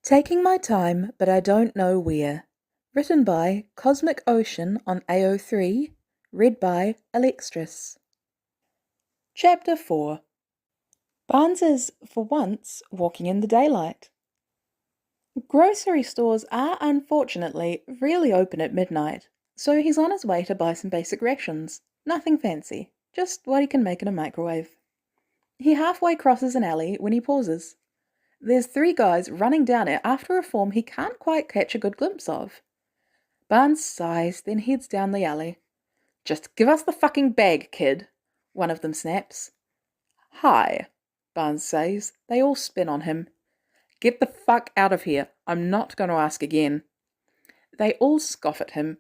Taking My Time, But I Don't Know Where. Written by Cosmic Ocean on AO3. Read by Alextris. Chapter 4. Barnes is, for once, walking in the daylight. Grocery stores are, unfortunately, rarely open at midnight, so he's on his way to buy some basic rations. Nothing fancy, just what he can make in a microwave. He halfway crosses an alley when he pauses. There's 3 guys running down it after a form he can't quite catch a good glimpse of. Barnes sighs, then heads down the alley. "Just give us the fucking bag, kid," one of them snaps. "Hi," Barnes says. They all spin on him. "Get the fuck out of here. I'm not going to ask again." They all scoff at him,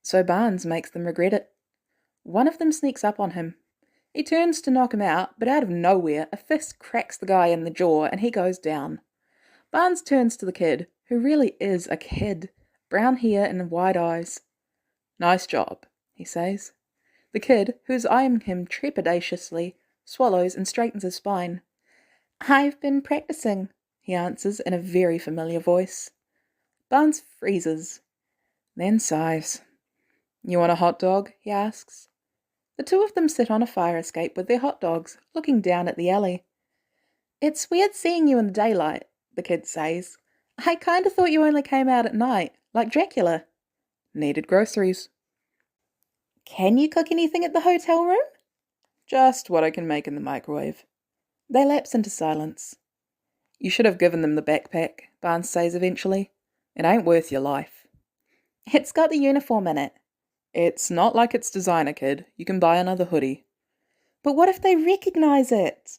so Barnes makes them regret it. One of them sneaks up on him. He turns to knock him out, but out of nowhere, a fist cracks the guy in the jaw and he goes down. Barnes turns to the kid, who really is a kid, brown hair and wide eyes. "Nice job," he says. The kid, who's eyeing him trepidatiously, swallows and straightens his spine. "I've been practicing," he answers in a very familiar voice. Barnes freezes, then sighs. "You want a hot dog?" he asks. The 2 of them sit on a fire escape with their hot dogs, looking down at the alley. "It's weird seeing you in the daylight," the kid says. "I kinda thought you only came out at night, like Dracula." "Needed groceries." "Can you cook anything at the hotel room?" "Just what I can make in the microwave." They lapse into silence. "You should have given them the backpack," Barnes says eventually. "It ain't worth your life." "It's got the uniform in it." "It's not like it's designer, kid. You can buy another hoodie." "But what if they recognize it?"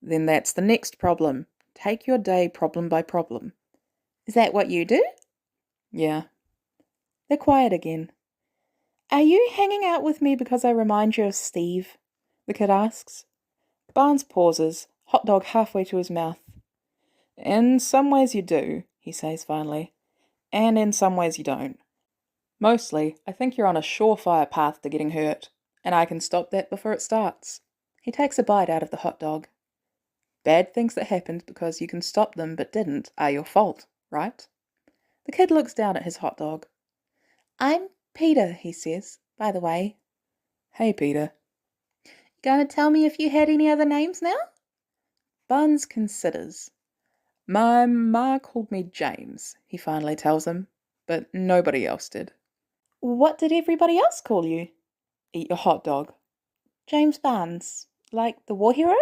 "Then that's the next problem. Take your day problem by problem." "Is that what you do?" "Yeah." They're quiet again. "Are you hanging out with me because I remind you of Steve?" the kid asks. Barnes pauses, hot dog halfway to his mouth. "In some ways you do," he says finally. "And in some ways you don't. Mostly, I think you're on a surefire path to getting hurt, and I can stop that before it starts." He takes a bite out of the hot dog. "Bad things that happened because you can stop them but didn't are your fault, right?" The kid looks down at his hot dog. "I'm Peter," he says, "by the way." "Hey, Peter." "Gonna tell me if you had any other names now?" Barnes considers. "My ma called me James," he finally tells him, "but nobody else did." "What did everybody else call you?" "Eat your hot dog." "James Barnes, like the war hero?"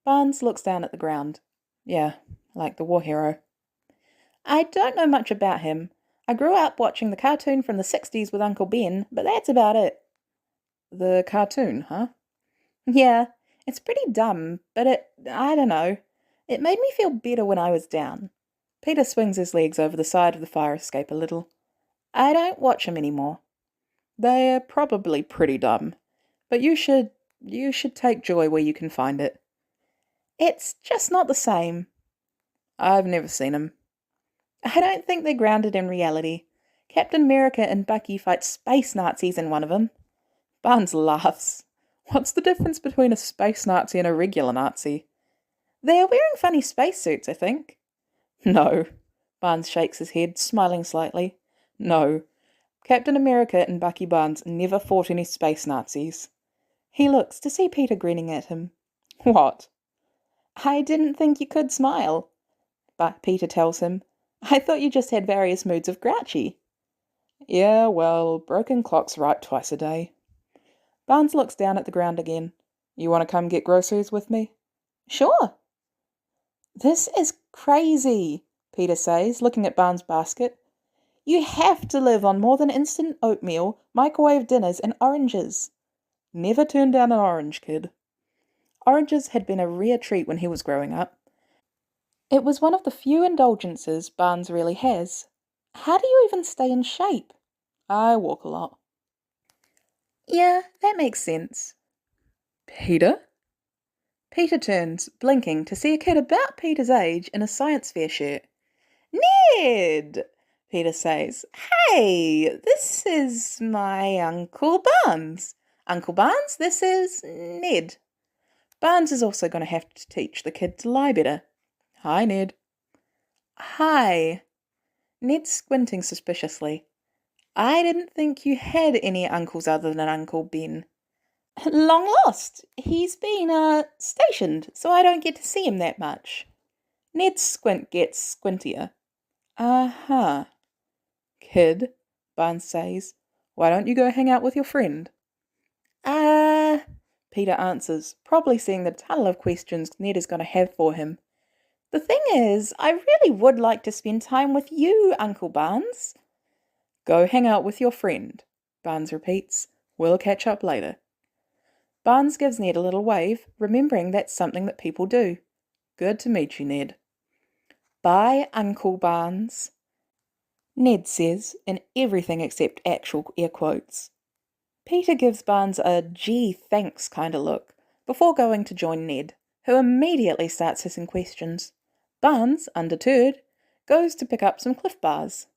Barnes looks down at the ground. "Yeah, like the war hero." "I don't know much about him. I grew up watching the cartoon from the 60s with Uncle Ben, but that's about it." "The cartoon, huh?" "Yeah, it's pretty dumb, but I don't know. It made me feel better when I was down." Peter swings his legs over the side of the fire escape a little. "I don't watch 'em anymore." "They're probably pretty dumb, but you should take joy where you can find it." "It's just not the same." "I've never seen 'em." "I don't think they're grounded in reality. Captain America and Bucky fight space Nazis in one of 'em." Barnes laughs. "What's the difference between a space Nazi and a regular Nazi?" "They're wearing funny spacesuits, I think." "No." Barnes shakes his head, smiling slightly. "No. Captain America and Bucky Barnes never fought any space Nazis." He looks to see Peter grinning at him. "What?" "I didn't think you could smile." But Peter tells him, "I thought you just had various moods of grouchy." "Yeah, well, broken clock's right twice a day." Barnes looks down at the ground again. "You want to come get groceries with me?" "Sure." "This is crazy," Peter says, looking at Barnes' basket. "You have to live on more than instant oatmeal, microwave dinners, and oranges." Never turn down an orange, kid. Oranges had been a rare treat when he was growing up. It was one of the few indulgences Barnes really has. "How do you even stay in shape?" "I walk a lot." "Yeah, that makes sense." "Peter?" Peter turns, blinking, to see a kid about Peter's age in a science fair shirt. "Ned!" Peter says. "Hey, this is my Uncle Barnes. Uncle Barnes, this is Ned." Barnes is also going to have to teach the kid to lie better. "Hi, Ned." Hi. Ned's squinting suspiciously. I didn't think you had any uncles other than Uncle Ben. Long lost. He's been, stationed, so I don't get to see him that much. Ned's squint gets squintier. Uh-huh. Kid, Barnes says, why don't you go hang out with your friend? Peter answers, probably seeing the tunnel of questions Ned is going to have for him. The thing is, I really would like to spend time with you, Uncle Barnes. Go hang out with your friend, Barnes repeats. We'll catch up later. Barnes gives Ned a little wave, remembering that's something that people do. Good to meet you, Ned. Bye, Uncle Barnes, Ned says, in everything except actual air quotes. Peter gives Barnes a gee thanks kind of look, before going to join Ned, who immediately starts hissing questions. Barnes, undeterred, goes to pick up some Cliff Bars.